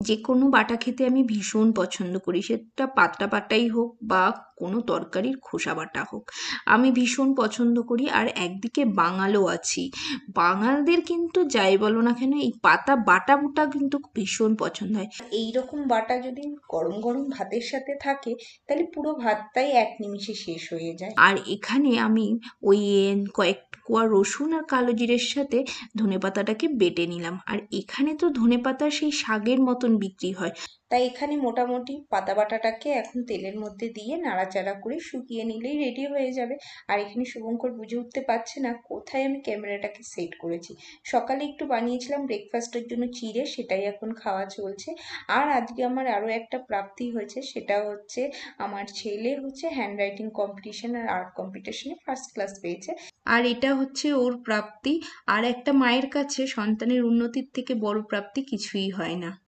যে কোনো বাটা খেতে আমি ভীষণ পছন্দ করি, সেটা পাতলা বাটাই হোক বা কোনো তরকারির খোসা বাটা হোক, আমি ভীষণ পছন্দ করি। আর একদিকে বাঙালও আছি, বাঙালদের কিন্তু যাই বলো না কেন এই পাতা বাটা বুটা কিন্তু ভীষণ পছন্দ হয়। এই রকম বাটা যদি গরম গরম ভাতের সাথে থাকে তাহলে পুরো ভাতটাই এক নিমিষে শেষ হয়ে যায়। আর এখানে আমি ওই কয়েক কোয়া রসুন আর কালো জিরের সাথে ধনেপাতাটাকে বেটে নিলাম। আর এখানে তো ধনেপাতা সেই শাকের মতন বিক্রি হয়, তাই এখানে মোটামুটি পাতা বাটাটাকে এখন তেলের মধ্যে দিয়ে নাড়াচাড়া করে শুকিয়ে নিলেই রেডি হয়ে যাবে। আর এখানে শুভঙ্কর বুঝে উঠতে পারছে না কোথায় আমি ক্যামেরাটাকে সেট করেছি। সকালে একটু বানিয়েছিলাম ব্রেকফাস্টের জন্য চিড়ে, সেটাই এখন খাওয়া চলছে। আর আজকে আমার আরও একটা প্রাপ্তি হয়েছে, সেটা হচ্ছে আমার ছেলে হচ্ছে হ্যান্ড রাইটিং কম্পিটিশন আর আর্ট কম্পিটিশনে ফার্স্ট ক্লাস পেয়েছে। আর এটা হচ্ছে ওর প্রাপ্তি। আর একটা মায়ের কাছে সন্তানের উন্নতির থেকে বড় প্রাপ্তি কিছুই হয় না।